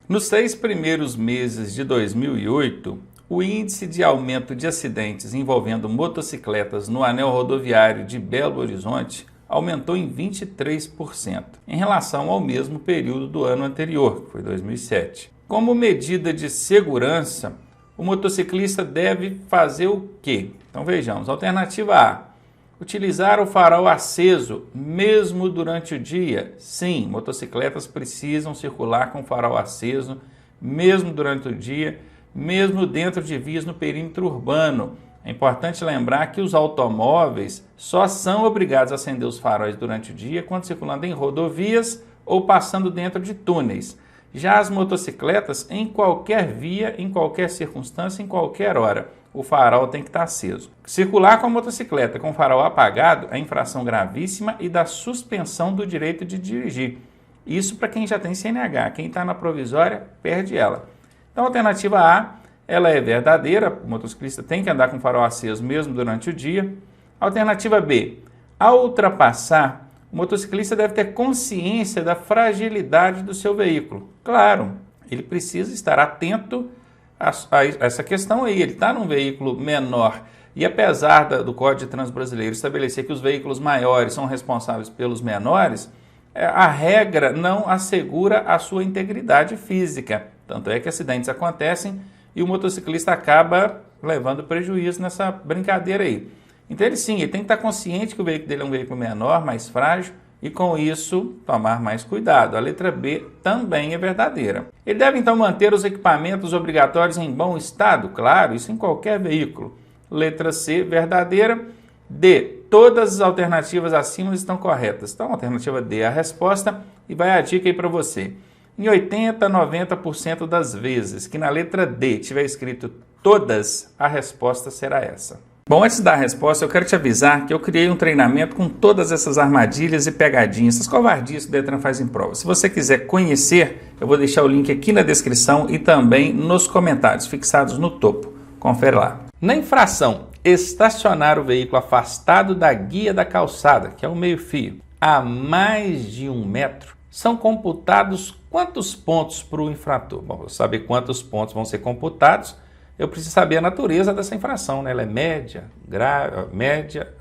Nos 6 primeiros meses de 2008, o índice de aumento de acidentes envolvendo motocicletas no anel rodoviário de Belo Horizonte aumentou em 23%, em relação ao mesmo período do ano anterior, que foi 2007. Como medida de segurança, o motociclista deve fazer o quê? Então vejamos, alternativa A. Utilizar o farol aceso mesmo durante o dia? Sim, motocicletas precisam circular com o farol aceso mesmo durante o dia, mesmo dentro de vias no perímetro urbano. É importante lembrar que os automóveis só são obrigados a acender os faróis durante o dia quando circulando em rodovias ou passando dentro de túneis. Já as motocicletas, em qualquer via, em qualquer circunstância, em qualquer hora, o farol tem que estar aceso. Circular com a motocicleta com o farol apagado é infração gravíssima e dá suspensão do direito de dirigir. Isso para quem já tem CNH. Quem está na provisória, perde ela. Então, a alternativa A, ela é verdadeira. O motociclista tem que andar com o farol aceso mesmo durante o dia. Alternativa B, ao ultrapassar, o motociclista deve ter consciência da fragilidade do seu veículo. Claro, ele precisa estar atento a essa questão aí. Ele está num veículo menor e apesar do Código de Trânsito Brasileiro estabelecer que os veículos maiores são responsáveis pelos menores, a regra não assegura a sua integridade física. Tanto é que acidentes acontecem e o motociclista acaba levando prejuízo nessa brincadeira aí. Então ele sim, ele tem que estar consciente que o veículo dele é um veículo menor, mais frágil, e com isso tomar mais cuidado. A letra B também é verdadeira. Ele deve então manter os equipamentos obrigatórios em bom estado? Claro, isso em qualquer veículo. Letra C, verdadeira. D, todas as alternativas acima estão corretas. Então a alternativa D é a resposta e vai a dica aí para você. Em 80% a 90% das vezes que na letra D tiver escrito todas, a resposta será essa. Bom, antes da resposta, eu quero te avisar que eu criei um treinamento com todas essas armadilhas e pegadinhas, essas covardias que o Detran faz em prova. Se você quiser conhecer, eu vou deixar o link aqui na descrição e também nos comentários fixados no topo. Confere lá. Na infração, estacionar o veículo afastado da guia da calçada, que é o meio-fio, a mais de 1 metro, são computados quantos pontos para o infrator? Bom, para saber quantos pontos vão ser computados, eu preciso saber a natureza dessa infração, né? Ela é média,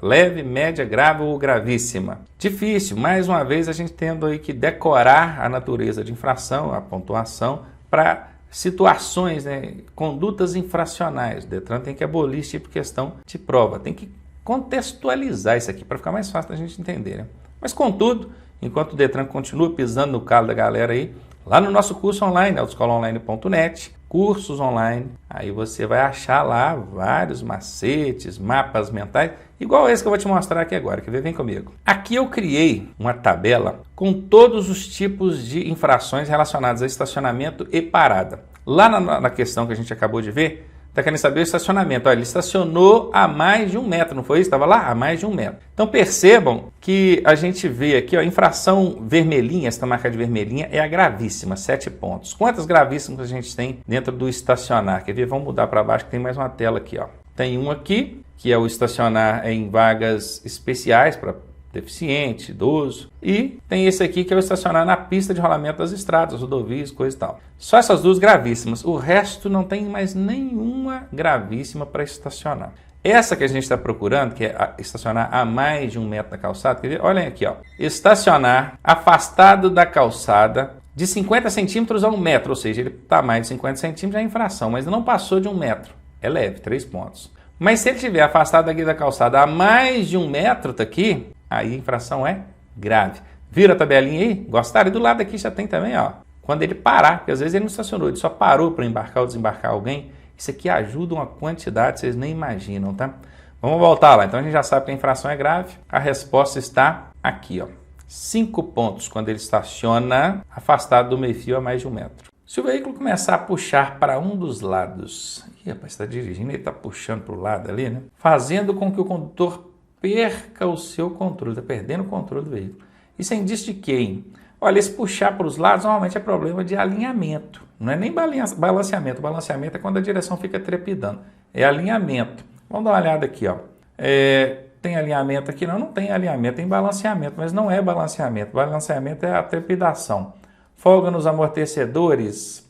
leve, média, grave ou gravíssima. Difícil, mais uma vez a gente tendo aí que decorar a natureza de infração, a pontuação, para situações, né? Condutas infracionais. O Detran tem que abolir esse tipo de questão de prova, tem que contextualizar isso aqui para ficar mais fácil da gente entender, né? Mas contudo, enquanto o Detran continua pisando no calo da galera aí, lá no nosso curso online, autoescolaonline.net, cursos online, aí você vai achar lá vários macetes, mapas mentais, igual esse que eu vou te mostrar aqui agora, quer ver? Vem comigo. Aqui eu criei uma tabela com todos os tipos de infrações relacionadas a estacionamento e parada. Lá na questão que a gente acabou de ver, está querendo saber o estacionamento. Olha, ele estacionou a mais de 1 metro, não foi isso? Estava lá? A mais de 1 metro. Então percebam que a gente vê aqui, ó, infração vermelhinha, esta marca de vermelhinha é a gravíssima, 7 pontos. Quantas gravíssimas a gente tem dentro do estacionar? Quer ver? Vamos mudar para baixo que tem mais uma tela aqui, ó. Tem um aqui, que é o estacionar em vagas especiais para deficiente, idoso, e tem esse aqui que é o estacionar na pista de rolamento das estradas, rodovias, coisa e tal. Só essas duas gravíssimas, o resto não tem mais nenhuma gravíssima para estacionar. Essa que a gente está procurando, que é estacionar a mais de 1 metro da calçada, quer ver? Olhem aqui, ó. Estacionar afastado da calçada de 50 centímetros a 1 metro, ou seja, ele está mais de 50 centímetros, é infração, mas não passou de 1 metro. É leve, 3 pontos. Mas se ele estiver afastado da guia da calçada a mais de 1 metro, tá aqui, aí a infração é grave. Vira a tabelinha aí? Gostaram? E do lado aqui já tem também, ó. Quando ele parar, porque às vezes ele não estacionou, ele só parou para embarcar ou desembarcar alguém. Isso aqui ajuda uma quantidade, vocês nem imaginam, tá? Vamos voltar lá. Então a gente já sabe que a infração é grave. A resposta está aqui, ó. 5 pontos quando ele estaciona afastado do meio-fio a mais de 1 metro. Se o veículo começar a puxar para um dos lados, rapaz, está dirigindo, ele está puxando para o lado ali, né? Fazendo com que o condutor perca o seu controle, está perdendo o controle do veículo. Isso é indício de quem? Olha, esse puxar para os lados normalmente é problema de alinhamento. Não é nem balanceamento. Balanceamento é quando a direção fica trepidando. É alinhamento. Vamos dar uma olhada aqui, ó. Tem alinhamento aqui? Não, não tem alinhamento. Tem balanceamento, mas não é balanceamento. Balanceamento é a trepidação. Folga nos amortecedores?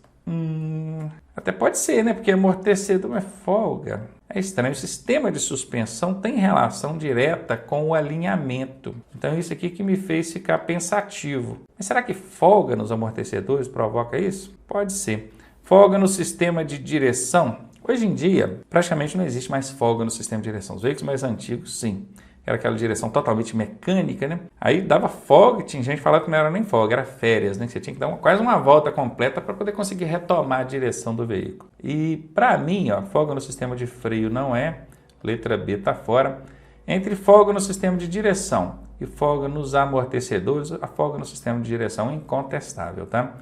Até pode ser, né? Porque amortecedor é folga. É estranho. O sistema de suspensão tem relação direta com o alinhamento. Então, isso aqui que me fez ficar pensativo. Mas será que folga nos amortecedores provoca isso? Pode ser. Folga no sistema de direção. Hoje em dia, praticamente não existe mais folga no sistema de direção. Os veículos mais antigos, sim. Era aquela direção totalmente mecânica, né? Aí dava folga, tinha gente que falava que não era nem folga, era férias, né? Você tinha que dar quase uma volta completa para poder conseguir retomar a direção do veículo. E para mim, ó, folga no sistema de freio não é, letra B está fora. Entre folga no sistema de direção e folga nos amortecedores, a folga no sistema de direção é incontestável, tá?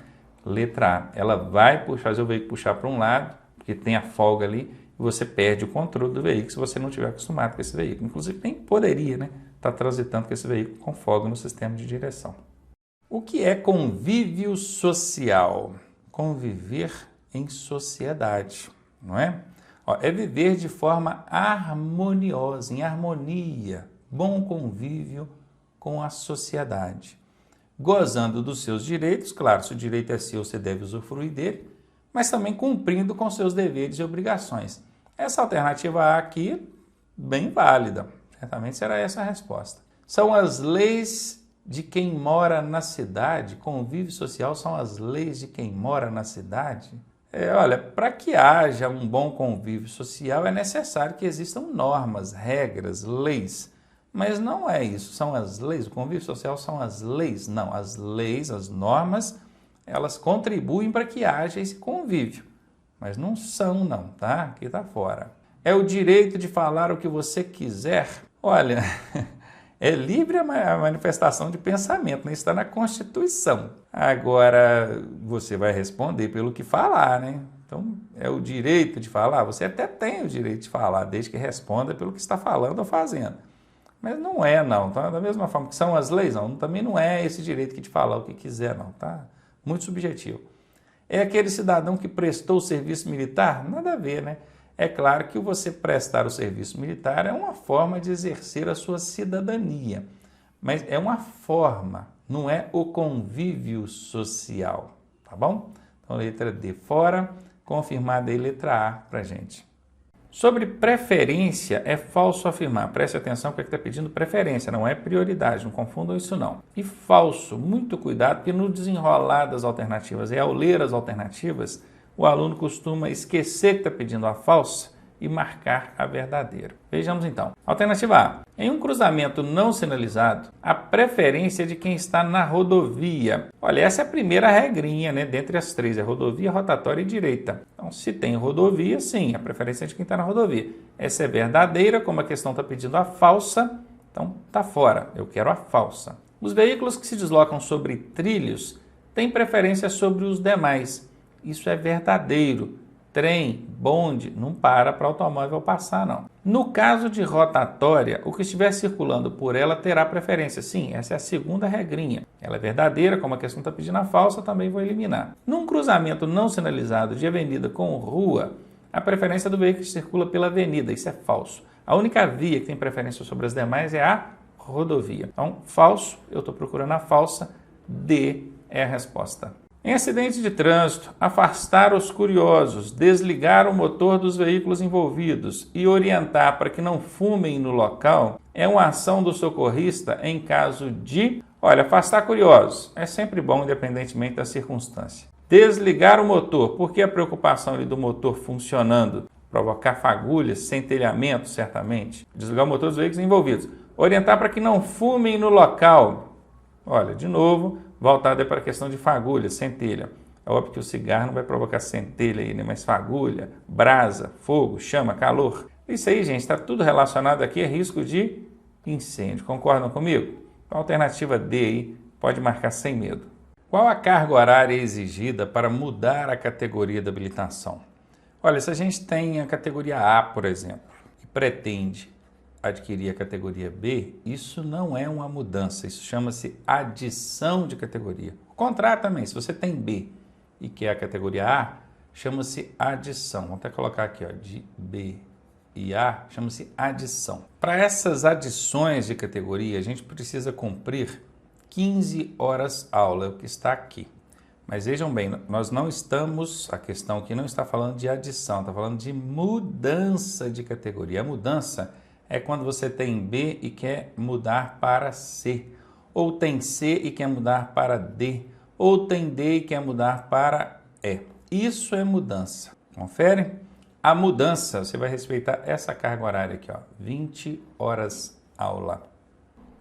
Letra A, ela vai fazer o veículo puxar para um lado, porque tem a folga ali, e você perde o controle do veículo se você não estiver acostumado com esse veículo. Inclusive, nem poderia, né, estar transitando com esse veículo com folga no sistema de direção. O que é convívio social? Conviver em sociedade, não é? Ó, é viver de forma harmoniosa, em harmonia, bom convívio com a sociedade. Gozando dos seus direitos, claro, se o direito é seu, você deve usufruir dele, mas também cumprindo com seus deveres e obrigações. Essa alternativa A aqui, bem válida. Certamente será essa a resposta. São as leis de quem mora na cidade, convívio social são as leis de quem mora na cidade. Olha, para que haja um bom convívio social é necessário que existam normas, regras, leis. Mas não é isso, são as leis, o convívio social são as leis. Não, as leis, as normas, elas contribuem para que haja esse convívio. Mas não são não, tá? Aqui está fora. É o direito de falar o que você quiser. Olha, é livre a manifestação de pensamento, né? Isso está na Constituição. Agora, você vai responder pelo que falar, né? Então, é o direito de falar? Você até tem o direito de falar, desde que responda pelo que está falando ou fazendo. Mas não é, não, tá? Da mesma forma que são as leis, não, também não é esse direito que de falar o que quiser, não, tá? Muito subjetivo. É aquele cidadão que prestou o serviço militar? Nada a ver, né? É claro que você prestar o serviço militar é uma forma de exercer a sua cidadania, mas é uma forma, não é o convívio social, tá bom? Então, letra D fora, confirmada aí letra A pra gente. Sobre preferência, é falso afirmar. Preste atenção porque está pedindo preferência, não é prioridade, não confundam isso não. E falso, muito cuidado, porque no desenrolar das alternativas e ao ler as alternativas, o aluno costuma esquecer que está pedindo a falsa e marcar a verdadeira. Vejamos então. Alternativa A. Em um cruzamento não sinalizado, a preferência é de quem está na rodovia. Olha, essa é a primeira regrinha, né? Dentre as três, é rodovia, rotatória e direita. Então, se tem rodovia, sim, a preferência é de quem está na rodovia. Essa é verdadeira, como a questão está pedindo a falsa, então está fora. Eu quero a falsa. Os veículos que se deslocam sobre trilhos têm preferência sobre os demais. Isso é verdadeiro. Trem, bonde, não para automóvel passar, não. No caso de rotatória, o que estiver circulando por ela terá preferência. Sim, essa é a segunda regrinha. Ela é verdadeira, como a questão está pedindo a falsa, também vou eliminar. Num cruzamento não sinalizado de avenida com rua, a preferência do veículo que circula pela avenida. Isso é falso. A única via que tem preferência sobre as demais é a rodovia. Então, falso, eu estou procurando a falsa. D é a resposta. Em acidente de trânsito, afastar os curiosos, desligar o motor dos veículos envolvidos e orientar para que não fumem no local é uma ação do socorrista em caso de... Olha, afastar curiosos é sempre bom, independentemente da circunstância. Desligar o motor, porque a preocupação ali do motor funcionando, provocar fagulhas, centelhamento, certamente. Desligar o motor dos veículos envolvidos. Orientar para que não fumem no local. Olha, de novo... Voltado para a questão de fagulha, centelha. É óbvio que o cigarro não vai provocar centelha aí, né? Mas fagulha, brasa, fogo, chama, calor. Isso aí, gente, está tudo relacionado aqui a risco de incêndio. Concordam comigo? A alternativa D aí pode marcar sem medo. Qual a carga horária exigida para mudar a categoria da habilitação? Olha, se a gente tem a categoria A, por exemplo, e pretende adquirir a categoria B, isso não é uma mudança, isso chama-se adição de categoria. O contrário também, se você tem B e quer a categoria A, chama-se adição. Vamos até colocar aqui, ó, de B e A, chama-se adição. Para essas adições de categoria, a gente precisa cumprir 15 horas aula, é o que está aqui. Mas vejam bem, nós não estamos, a questão aqui não está falando de adição, está falando de mudança de categoria. A mudança é quando você tem B e quer mudar para C, ou tem C e quer mudar para D, ou tem D e quer mudar para E. Isso é mudança. Confere? A mudança, você vai respeitar essa carga horária aqui, ó, 20 horas aula.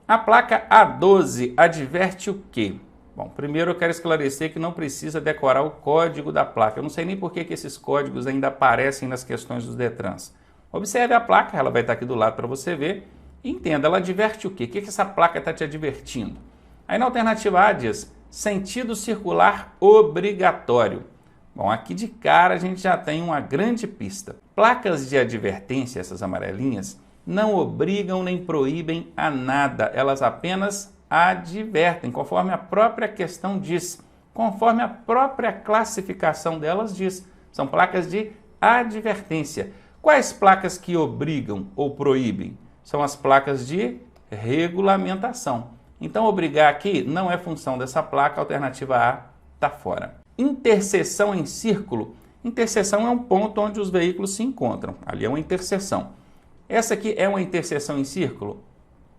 A placa A12 adverte o quê? Bom, primeiro eu quero esclarecer que não precisa decorar o código da placa. Eu não sei nem por que esses códigos ainda aparecem nas questões dos DETRANs. Observe a placa, ela vai estar aqui do lado para você ver. E entenda, ela adverte o quê? O que essa placa está te advertindo? Aí na alternativa A diz, sentido circular obrigatório. Bom, aqui de cara a gente já tem uma grande pista. Placas de advertência, essas amarelinhas, não obrigam nem proíbem a nada, elas apenas advertem, conforme a própria questão diz, conforme a própria classificação delas diz. São placas de advertência. Quais placas que obrigam ou proíbem? São as placas de regulamentação. Então, obrigar aqui não é função dessa placa, a alternativa A está fora. Interseção em círculo. Interseção é um ponto onde os veículos se encontram. Ali é uma interseção. Essa aqui é uma interseção em círculo?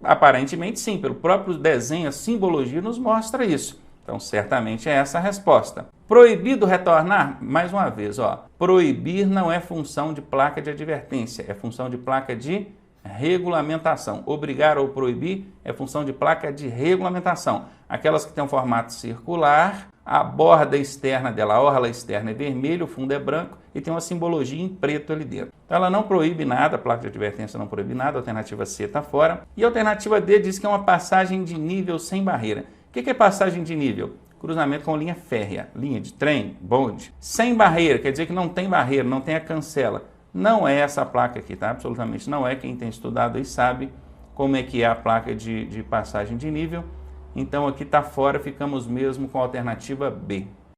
Aparentemente sim, pelo próprio desenho, a simbologia nos mostra isso. Então, certamente é essa a resposta. Proibido retornar? Mais uma vez, ó, proibir não é função de placa de advertência, é função de placa de regulamentação. Obrigar ou proibir é função de placa de regulamentação. Aquelas que têm um formato circular, a borda externa dela, a orla externa é vermelha, o fundo é branco e tem uma simbologia em preto ali dentro. Então ela não proíbe nada, a placa de advertência não proíbe nada, a alternativa C está fora. E a alternativa D diz que é uma passagem de nível sem barreira. O que é passagem de nível? Cruzamento com linha férrea, linha de trem, bonde. Sem barreira, quer dizer que não tem barreira, não tem a cancela. Não é essa placa aqui, tá? Absolutamente não é. Quem tem estudado aí sabe como é que é a placa de passagem de nível. Então aqui está fora, ficamos mesmo com a alternativa B.